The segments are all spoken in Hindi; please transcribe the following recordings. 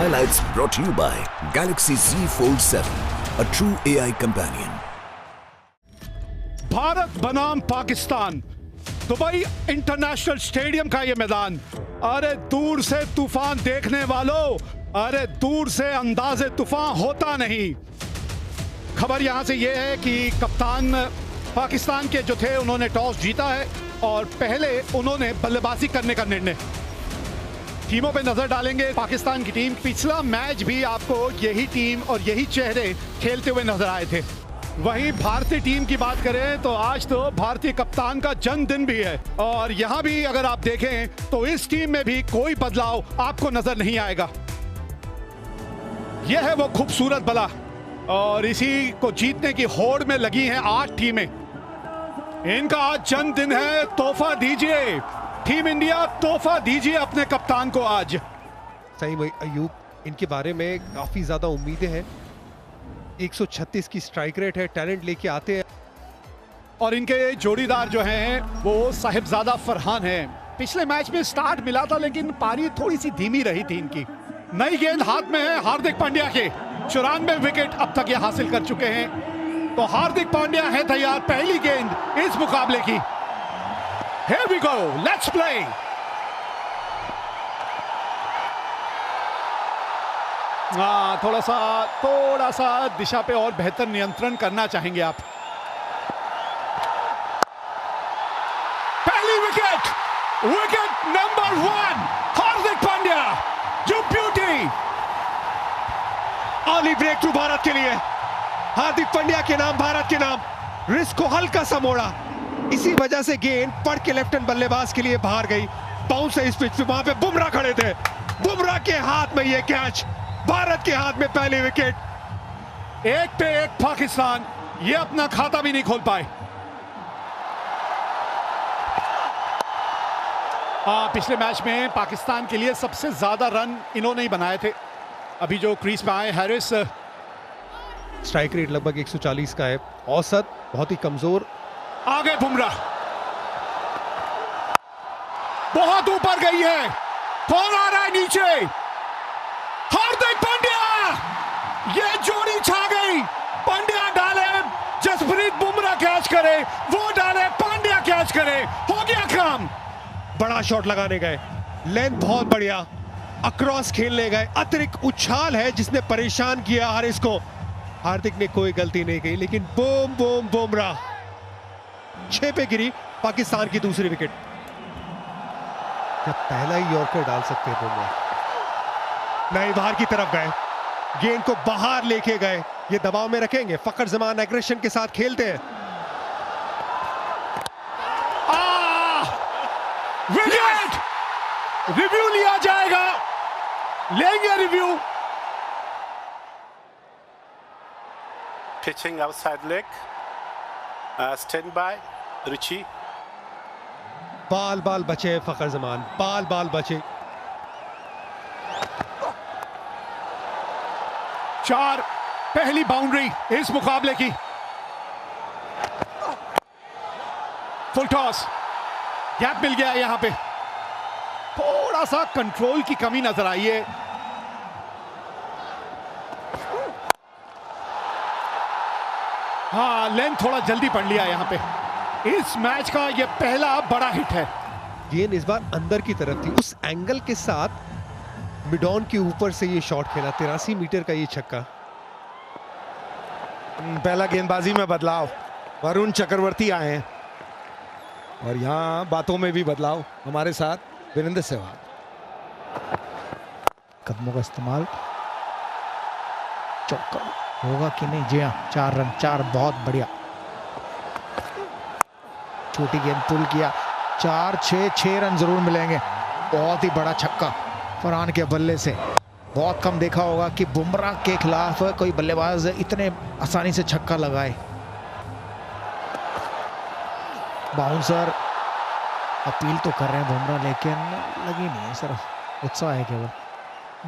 Highlights brought to you by Galaxy Z Fold 7, a true AI companion. Bharat बनाम पाकिस्तान, दुबई इंटरनेशनल स्टेडियम का ये मैदान। अरे दूर से तूफान देखने वालों, अरे दूर से अंदाजे तूफान होता नहीं। खबर यहां से ये है कि कप्तान पाकिस्तान के जो थे उन्होंने टॉस जीता है और पहले उन्होंने बल्लेबाजी करने का निर्णय। टीमों पे नजर डालेंगे पाकिस्तान की टीम। पिछला मैच भी आपको यही टीम और यही चेहरे खेलते हुए नजर आए थे। वहीं भारतीय टीम की बात करें तो आज तो भारतीय कप्तान का जन्मदिन भी है और यहां भी अगर आप देखें तो इस टीम में भी कोई बदलाव आपको नजर नहीं आएगा। यह है वो खूबसूरत बला और इसी को जीतने की होड़ में लगी हैं 8 टीमें। इनका आज जन्मदिन है, तोहफा दीजिए टीम इंडिया, तोहफा दीजिए अपने कप्तान को आज। सही भाई अयूब, इनके बारे में काफी ज्यादा उम्मीदें हैं। 136 की स्ट्राइक रेट है, टैलेंट लेके आते हैं। और इनके जोड़ीदार जो हैं वो साहिबजादा फरहान हैं। पिछले मैच में स्टार्ट मिला था लेकिन पारी थोड़ी सी धीमी रही थी इनकी। नई गेंद हाथ में है हार्दिक पांड्या के, 94 विकेट अब तक ये हासिल कर चुके हैं। तो हार्दिक पांड्या है तैयार पहली गेंद इस मुकाबले की। Here we go, let's play. थोड़ा सा दिशा पे और बेहतर नियंत्रण करना चाहेंगे आप। पहली wicket, wicket number 1, Hardik Pandya, जो beauty. Early breakthrough Bharat के लिए, हार्दिक पांड्या के नाम, भारत के नाम। रिस्क को हल्का सा मोड़ा, इसी वजह से गेंद पड़ के लेफ्ट हैंड बल्लेबाज के लिए बाहर गई। बाउंस है इस पिच पे, वहां पे बुमराह खड़े थे, बुमराह के हाथ में ये कैच, भारत के हाथ में पहली विकेट। 1 पे 1 पाकिस्तान, ये अपना खाता भी नहीं खोल पाए। पिछले मैच में पाकिस्तान के लिए सबसे ज्यादा रन इन्होंने ही बनाए थे। अभी जो क्रीज पे आए हैरिस। स्ट्राइक रेट लगभग 140 का है, औसत बहुत ही कमजोर। आगे बुमराह, बहुत ऊपर गई है, कौन आ रहा है नीचे? हार्दिक पांड्या, ये जोड़ी छा गई। पांड्या डाले, जसप्रीत बुमराह कैच करे, वो डाले, पांड्या कैच करे, हो गया काम। बड़ा शॉट लगाने गए, लेंथ बहुत बढ़िया, अक्रॉस खेलने गए, अतिरिक्त उछाल है जिसने परेशान किया हारिस को। हार्दिक ने कोई गलती नहीं की, लेकिन बूम बूम बुमराह 6 पे गिरी पाकिस्तान की दूसरी विकेट। जब पहला ही यॉर्कर डाल सकते हैं बुमराह, नहीं बाहर की तरफ गए, गेंद को बाहर लेके गए। ये दबाव में रखेंगे, फखर जमान एग्रेशन के साथ खेलते हैं। विकेट, रिव्यू लिया जाएगा, लेंगे review. Pitching outside leg, stand by, रुचि। बाल बाल बचे फखर जमान, बाल बाल बचे। 4, पहली बाउंड्री इस मुकाबले की। फुल टॉस, गैप मिल गया यहां पे, थोड़ा सा कंट्रोल की कमी नजर आई है। हाँ, लेंथ थोड़ा जल्दी पड़ लिया यहां पे। इस मैच का ये पहला बड़ा हिट है। गेंद इस बार अंदर की तरफ थी, उस एंगल के साथ मिड ऑन के ऊपर से ये शॉट खेला, 83 मीटर का ये छक्का। पहला गेंदबाजी में बदलाव, वरुण चक्रवर्ती आए हैं और यहाँ बातों में भी बदलाव, हमारे साथ वीरेंद्र सहवाग। कदमों का इस्तेमाल, चौका होगा कि नहीं? जी हाँ, 4 रन, 4, बहुत बढ़िया। छोटी गेंद पुल किया, 4, 6 रन जरूर मिलेंगे। बहुत ही बड़ा छक्का फरहान के बल्ले से। बहुत कम देखा होगा कि बुमराह के खिलाफ कोई बल्लेबाज इतने आसानी से छक्का लगाए। बाउंसर अपील तो कर रहे हैं बुमराह, लेकिन लगी नहीं है, सिर्फ उत्साह है केवल।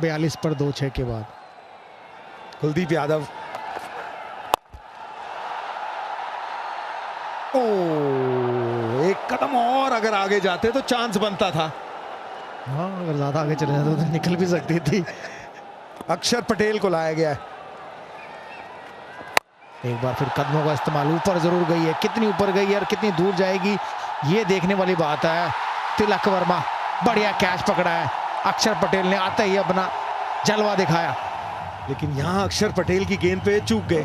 42 पर 2 6 के बाद कुलदीप यादव, एक कदम और अगर आगे जाते तो चांस बनता था। हाँ, अगर ज्यादा आगे चले जाते तो निकल भी सकती थी। अक्षर पटेल को लाया गया है। एक बार फिर कदमों का इस्तेमाल, ऊपर जरूर गई है, कितनी ऊपर गई है और कितनी दूर जाएगी ये देखने वाली बात है। तिलक वर्मा बढ़िया कैच पकड़ा है, अक्षर पटेल ने आते ही अपना जलवा दिखाया। लेकिन यहां अक्षर पटेल की गेंद पे चूक गए,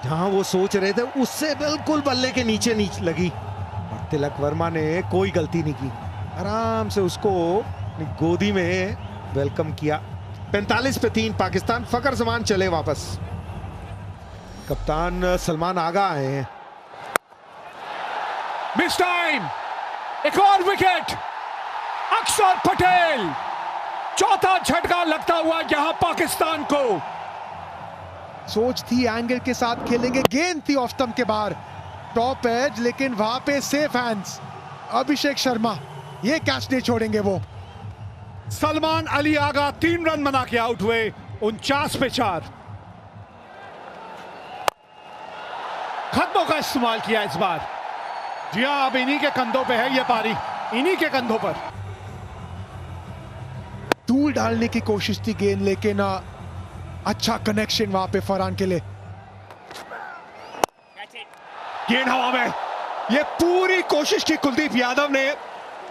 जहां वो सोच रहे थे उससे बिल्कुल बल्ले के नीचे लगी और तिलक वर्मा ने कोई गलती नहीं की, आराम से उसको अपनी गोदी में वेलकम किया। 45 पे 3 पाकिस्तान। फकर जमान चले वापस। कप्तान सलमान आगा आए हैं। मिस टाइम, एक और विकेट। अक्षर पटेल, चौथा झटका लगता हुआ यहां पाकिस्तान को। सोच थी एंगल के साथ खेलेंगे, गेंद थी ऑफ स्टंप के बाहर, टॉप एज, लेकिन वहां पे सेफ हैंड्स। अभिषेक शर्मा ये कैच नहीं छोड़ेंगे वो। सलमान अली आगा 3 रन बना के आउट हुए, 49 पे 4। खत्मों का इस्तेमाल किया इस बार। जी हां, अब इन्हीं के कंधों पे है ये पारी, इन्हीं के कंधों पर। धूल डालने की कोशिश थी गेंद, लेकिन अच्छा कनेक्शन वहां पे फरहान के लिए। गेंद हवा में, ये पूरी कोशिश की कुलदीप यादव ने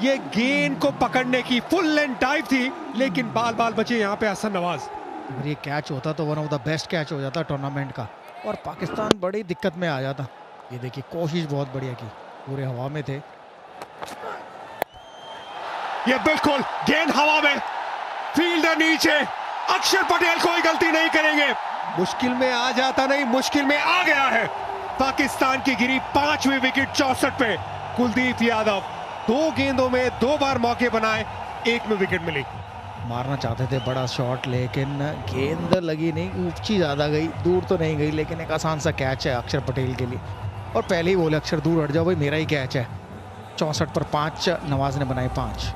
ये गेंद को पकड़ने की, फुल लेंथ डाइव थी, लेकिन बाल बाल बचे यहाँ पे हसन नवाज। अगर ये कैच होता तो one of the best catch हो जाता टूर्नामेंट का और पाकिस्तान बड़ी दिक्कत में आ जाता। ये देखिए कोशिश बहुत बढ़िया की, पूरे हवा में थे। ये बिल्कुल गेंद हवा में, फील्डर नीचे, अक्षर पटेल कोई गलती नहीं करेंगे। मुश्किल में आ जाता नहीं, मुश्किल में आ गया है। पाकिस्तान की गिरी 5वीं विकेट 64 पे। कुलदीप यादव 2 गेंदों में 2 बार मौके बनाए, 1 में विकेट मिली। मारना चाहते थे बड़ा शॉट, लेकिन गेंद लगी नहीं, ऊंची ज्यादा गई, दूर तो नहीं गई, लेकिन एक आसान सा कैच है अक्षर पटेल के लिए। और पहले ही बोले अक्षर दूर हट जाओ भाई, मेरा ही कैच है। 64 पर 5, नवाज ने बनाए 5।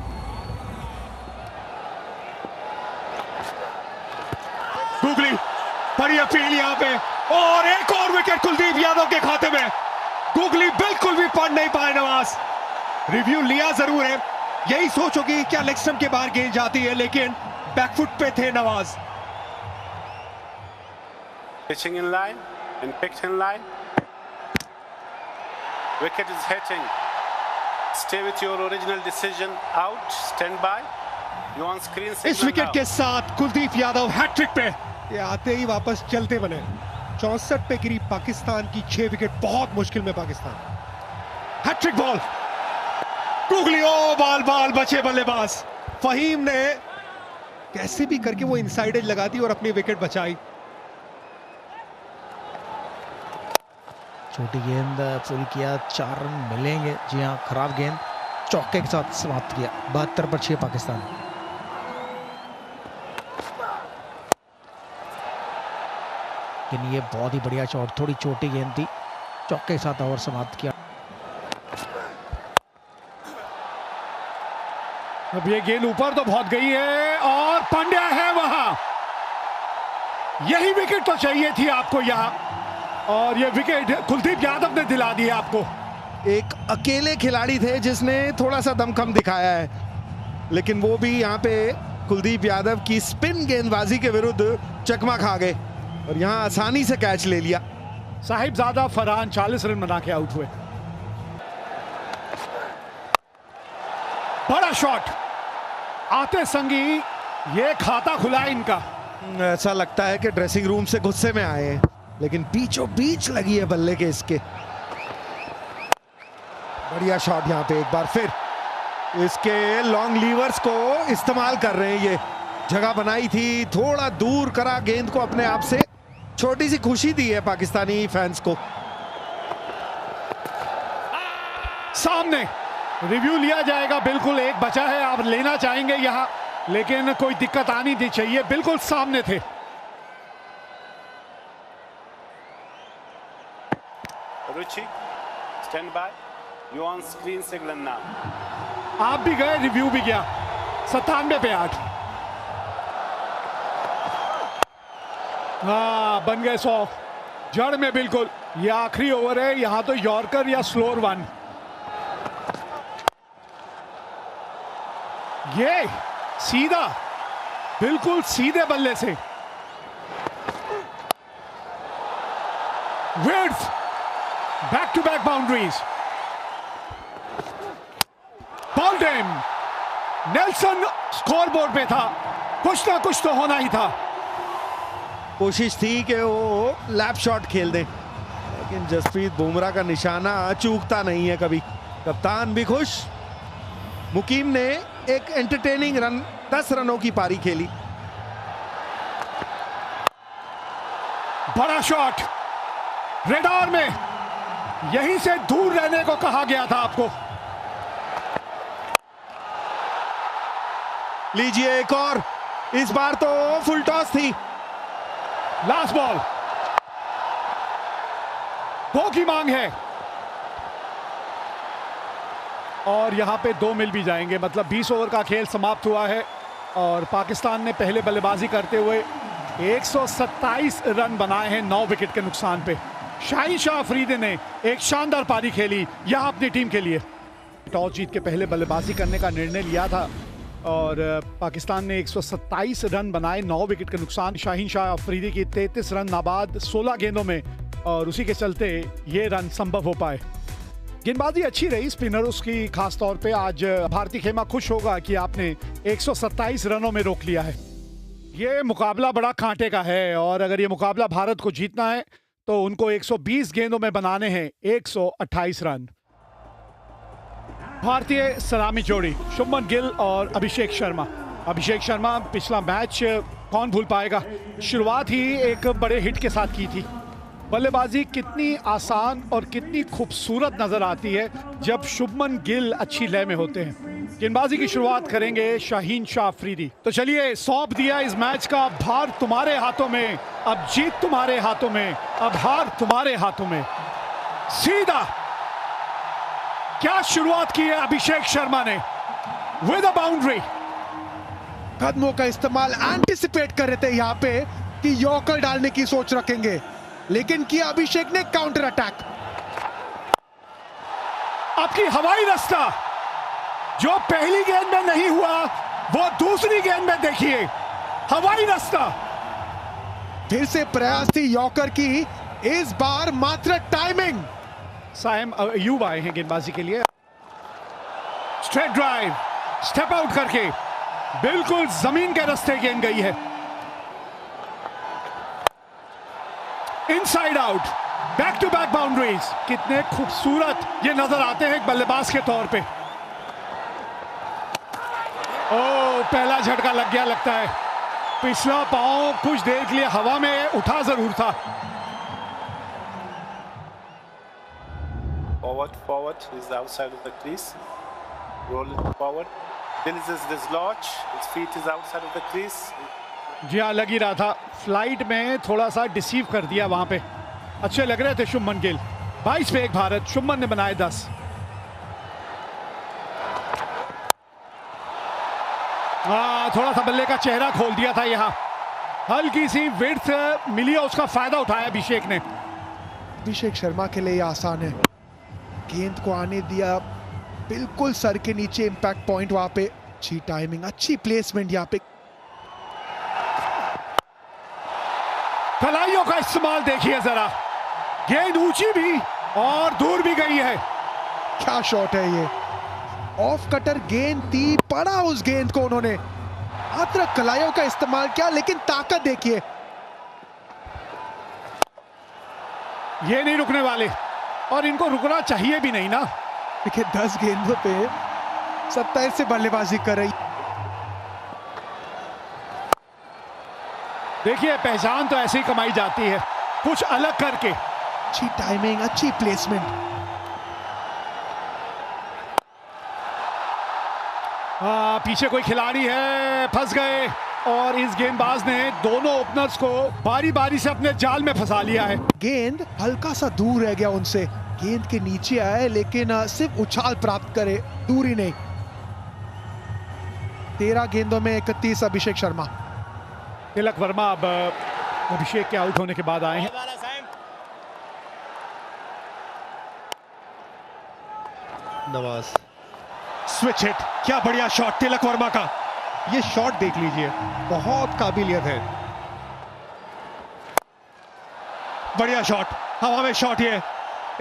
गुगली बड़ी अपील यहाँ पे, और एक और विकेट कुलदीप यादव के खाते में। गुगली बिल्कुल भी पढ़ नहीं पाए नवाज। रिव्यू लिया जरूर है, यही सोच होगी क्या लेग स्टंप के बाहर गेंद जाती है, लेकिन बैकफुट पे थे Nawaz. Pitching in line and picked in line. Wicket is hitting. Stay with your original decision. Out. Stand by. You on screen. इस विकेट के साथ कुलदीप यादव हैट्रिक पे, ये आते ही वापस चलते बने। 64 पे गिरी पाकिस्तान की 6 विकेट, बहुत मुश्किल में पाकिस्तान। हैट्रिक बॉल, गुगली, ओ बाल बाल बचे बल्लेबाज। फहीम ने कैसे भी करके वो इनसाइड एज लगा दी और अपनी विकेट बचाई। छोटी गेंद फुल किया, 4 रन मिलेंगे। जी हाँ, खराब गेंद चौके के साथ समाप्त किया। 72 पर 6 पाकिस्तान। लेकिन ये बहुत ही बढ़िया शॉट, थोड़ी छोटी गेंद थी, चौके के साथ ओवर समाप्त किया। अब ये गेंद ऊपर तो बहुत गई है और पांड्या है वहां। यही विकेट तो चाहिए थी आपको यहां, और ये विकेट कुलदीप यादव ने दिला दी आपको। एक अकेले खिलाड़ी थे जिसने थोड़ा सा दमखम दिखाया है, लेकिन वो भी यहाँ पे कुलदीप यादव की स्पिन गेंदबाजी के विरुद्ध चकमा खा गए और यहाँ आसानी से कैच ले लिया। साहिबजादा फरहान 40 रन बना के आउट हुए। बड़ा शॉट आते संगी, ये खाता खुला इनका। ऐसा लगता है कि ड्रेसिंग रूम से गुस्से में आए हैं, लेकिन बीचों बीच लगी है बल्ले के इसके। बढ़िया शॉट यहाँ पे एक बार फिर, इसके लॉन्ग लीवर्स को इस्तेमाल कर रहे हैं। ये जगह बनाई थी, थोड़ा दूर करा गेंद को अपने आप से, छोटी सी खुशी दी है पाकिस्तानी फैंस को। सामने रिव्यू लिया जाएगा, बिल्कुल एक बचा है, आप लेना चाहेंगे यहां, लेकिन कोई दिक्कत आनी नहीं चाहिए, बिल्कुल सामने थे। Ruchi, stand by. You on screen signal now. आप भी गए, रिव्यू भी गया। 97 पे 8। हाँ, बन गए 100 जड़ में बिल्कुल। ये आखिरी ओवर है, यहां तो यॉर्कर या स्लोअर 1। ये सीधा, बिल्कुल सीधे बल्ले से width, back to back boundaries, bowled him. Nelson scoreboard पे था, कुछ ना कुछ तो होना ही था। कोशिश थी कि वो लैप शॉट खेल दें, लेकिन जसप्रीत बुमराह का निशाना चूकता नहीं है कभी। कप्तान भी खुश। मुकीम ने एक एंटरटेनिंग रन 10 रनों की पारी खेली। बड़ा शॉट रेडार में, यहीं से दूर रहने को कहा गया था आपको। लीजिए एक और, इस बार तो फुल टॉस थी। लास्ट बॉल, 2 की मांग है और यहां पे 2 मिल भी जाएंगे। मतलब 20 ओवर का खेल समाप्त हुआ है और पाकिस्तान ने पहले बल्लेबाजी करते हुए 127 रन बनाए हैं 9 विकेट के नुकसान पे। शाहीन शाह अफरीदी ने एक शानदार पारी खेली यहां अपनी टीम के लिए। टॉस जीत के पहले बल्लेबाजी करने का निर्णय लिया था और पाकिस्तान ने 127 रन बनाए 9 विकेट के नुकसान। शाहीन शाह अफरीदी की 33 रन नाबाद 16 गेंदों में और उसी के चलते ये रन संभव हो पाए। गेंदबाजी अच्छी रही स्पिनर्स की, खास तौर पे आज भारतीय खेमा खुश होगा कि आपने 127 रनों में रोक लिया है। ये मुकाबला बड़ा कांटे का है और अगर ये मुकाबला भारत को जीतना है तो उनको 120 गेंदों में बनाने हैं 128 रन। भारतीय सलामी जोड़ी शुभमन गिल और अभिषेक शर्मा। अभिषेक शर्मा पिछला मैच कौन भूल पाएगा, शुरुआत ही एक बड़े हिट के साथ की थी। बल्लेबाजी कितनी आसान और कितनी खूबसूरत नजर आती है जब शुभमन गिल अच्छी लय में होते हैं। गेंदबाजी की शुरुआत करेंगे शाहीन शाह अफरीदी। तो चलिए, सौंप दिया इस मैच का भार तुम्हारे हाथों में, अब जीत तुम्हारे हाथों में, अब हार तुम्हारे हाथों में। सीधा क्या शुरुआत की है अभिषेक शर्मा ने विद अ बाउंड्री। कदमों का इस्तेमाल एंटिसिपेट कर रहे थे यहाँ पे कि यॉर्कर डालने की सोच रखेंगे, लेकिन किया अभिषेक ने काउंटर अटैक। आपकी हवाई रास्ता जो पहली गेंद में नहीं हुआ वो दूसरी गेंद में देखिए, हवाई रास्ता। फिर से प्रयास थी यॉर्कर की, इस बार मात्र टाइमिंग। साइम अयूब आए हैं गेंदबाजी के लिए। स्ट्रेट ड्राइव, स्टेप आउट करके बिल्कुल जमीन के रास्ते गेंद गई है। Inside out, back to back boundaries. कितने खूबसूरत ये नजर आते हैं एक बल्लेबाज के तौर पे। ओ, पहला झटका लग गया लगता है। पिछला पांव कुछ देर के लिए हवा में उठा जरूर था। Forward is outside of the crease. Roll it forward. Then is dislodge. His feet is outside of the crease. जी हाँ, लग ही रहा था। फ्लाइट में थोड़ा सा डिसीव कर दिया वहां पे। अच्छे लग रहे थे शुभमन गिल। 22 पे 1 भारत, शुभमन ने बनाए 10। थोड़ा सा बल्ले का चेहरा खोल दिया था यहाँ। हल्की सी विड्थ मिली है, उसका फायदा उठाया अभिषेक ने। अभिषेक शर्मा के लिए आसान है, गेंद को आने दिया बिल्कुल सर के नीचे, इंपैक्ट पॉइंट वहां पे। अच्छी टाइमिंग, अच्छी प्लेसमेंट यहाँ पे। कलाइयों का इस्तेमाल देखिए जरा, गेंद ऊंची भी और दूर भी गई है। क्या शॉट है ये, ऑफ कटर गेंद थी, पड़ा उस गेंद को उन्होंने। मात्र कलाइयों का इस्तेमाल किया, लेकिन ताकत देखिए। ये नहीं रुकने वाले और इनको रुकना चाहिए भी नहीं ना। देखिए 10 गेंदों पे 27 से बल्लेबाजी कर रही। देखिए, पहचान तो ऐसे ही कमाई जाती है, कुछ अलग करके। अच्छी टाइमिंग, अच्छी प्लेसमेंट। पीछे कोई खिलाड़ी है, फंस गए और इस गेंदबाज ने दोनों ओपनर्स को बारी बारी से अपने जाल में फंसा लिया है। गेंद हल्का सा दूर रह गया उनसे, गेंद के नीचे आए लेकिन सिर्फ उछाल प्राप्त करे, दूरी नहीं। 13 गेंदों में 31 अभिषेक शर्मा। तिलक वर्मा अब अभिषेक के आउट होने के बाद आए हैं। नवाज स्विच हिट, क्या बढ़िया शॉट तिलक वर्मा का। ये शॉट देख लीजिए, बहुत काबिलियत है। बढ़िया शॉट, हवा में शॉट। ये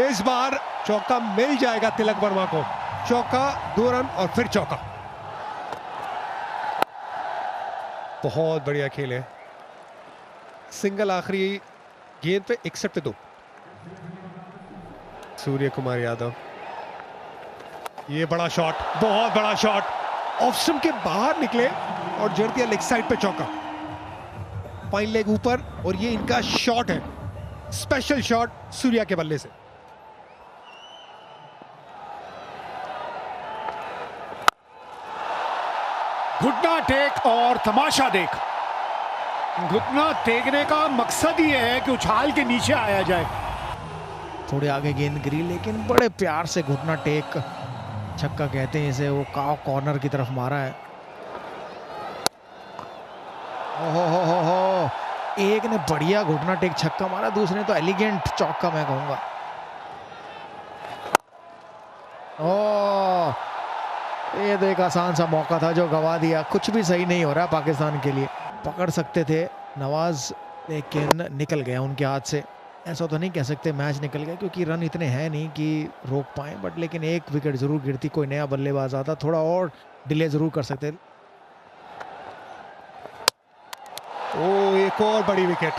इस बार चौका मिल जाएगा तिलक वर्मा को। चौका, 2 रन और फिर चौका। बहुत बढ़िया खेल है। सिंगल आखिरी गेंद पे 61 पे 2। सूर्य कुमार यादव, ये बड़ा शॉट, बहुत बड़ा शॉट, ऑफ स्टंप के बाहर निकले और जड़ दिया लेग साइड पे चौका। फाइन लेग ऊपर और ये इनका शॉट है, स्पेशल शॉट सूर्या के बल्ले से। घुटना टेक और तमाशा देख। घुटना टेकने का मकसद ये है कि उछाल के नीचे आया जाए। थोड़े आगे गेंद गिरी लेकिन बड़े प्यार से घुटना टेक, छक्का कहते हैं इसे, वो कॉर्नर की तरफ मारा है। हो एक ने बढ़िया घुटना टेक छक्का मारा, दूसरे ने तो एलिगेंट चौका मैं कहूंगा। ये तो एक आसान सा मौका था जो गवा दिया। कुछ भी सही नहीं हो रहा पाकिस्तान के लिए। पकड़ सकते थे नवाज लेकिन निकल गया उनके हाथ से। ऐसा तो नहीं कह सकते मैच निकल गया क्योंकि रन इतने हैं नहीं कि रोक पाए, बट लेकिन एक विकेट जरूर गिरती, कोई नया बल्लेबाज आता, थोड़ा और डिले जरूर कर सकते। एक और बड़ी विकेट।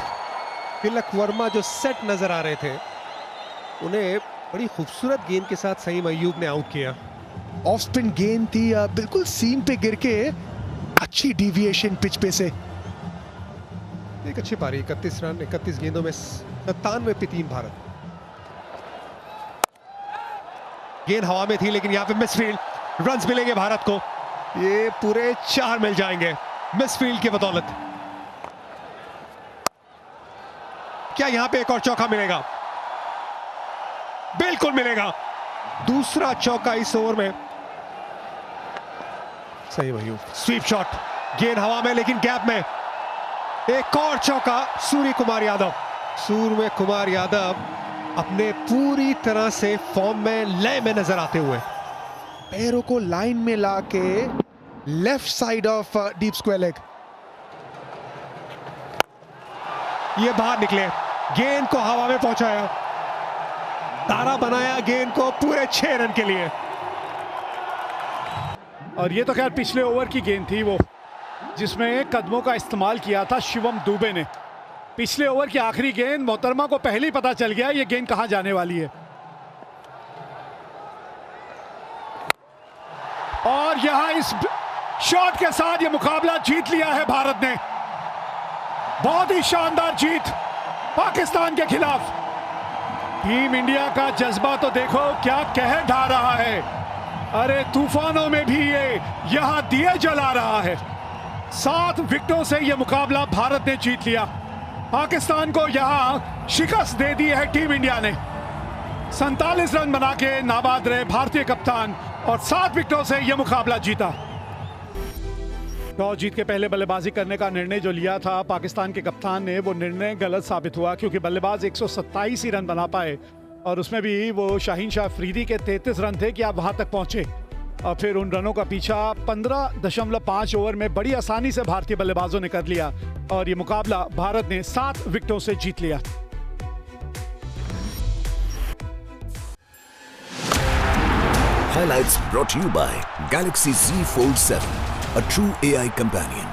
तिलक वर्मा जो सेट नजर आ रहे थे, उन्हें बड़ी खूबसूरत गेंद के साथ सईम अय्यूब ने आउट किया। ऑफ स्पिन गेंद थी, बिल्कुल सीम पे गिर के अच्छी डिविएशन पिच पे से। एक अच्छी पारी, 31 रन 31 गेंदों में 97 पे 3 भारत। गेंद हवा में थी लेकिन यहां पे मिसफील्ड, रन्स मिलेंगे भारत को। ये पूरे 4 मिल जाएंगे मिसफील्ड की बदौलत। क्या यहां पे एक और चौका मिलेगा? बिल्कुल मिलेगा। दूसरा चौका इस ओवर में। सही वही स्वीप शॉट, गेंद हवा में लेकिन गैप में। एक और चौका सूर्य कुमार यादव। सूर्य कुमार यादव अपने पूरी तरह से फॉर्म में, लय में नजर आते हुए। पैरों को लाइन में लाके left side of deep square leg. ये बाहर निकले, गेंद को हवा में पहुंचाया, तारा बनाया गेंद को पूरे 6 रन के लिए। और ये तो खैर पिछले ओवर की गेंद थी वो, जिसमें कदमों का इस्तेमाल किया था शिवम दुबे ने। पिछले ओवर की आखिरी गेंद, मोहतरमा को पहले ही पता चल गया ये गेंद कहां जाने वाली है। और यहां इस शॉट के साथ ये मुकाबला जीत लिया है भारत ने। बहुत ही शानदार जीत पाकिस्तान के खिलाफ। टीम इंडिया का जज्बा तो देखो क्या कह ढा रहा है। अरे तूफानों में भी ये यहां दिए जला रहा है। 7 विकेटों से यह मुकाबला भारत ने जीत लिया। पाकिस्तान को यहां शिकस्त दे दी है टीम इंडिया ने। 47 रन बना के नाबाद रहे भारतीय कप्तान और 7 विकेटों से यह मुकाबला जीता। टॉस जीत के पहले बल्लेबाजी करने का निर्णय जो लिया था पाकिस्तान के कप्तान ने, वो निर्णय गलत साबित हुआ क्योंकि बल्लेबाज 127 ही रन बना पाए और उसमें भी वो शाहीन शाह अफरीदी के 33 रन थे कि आप वहां तक पहुंचे। और फिर उन रनों का पीछा 15.5 ओवर में बड़ी आसानी से भारतीय बल्लेबाजों ने कर लिया और ये मुकाबला भारत ने 7 विकेटों से जीत लिया। Highlights brought to you by Galaxy Z Fold 7, a true AI companion.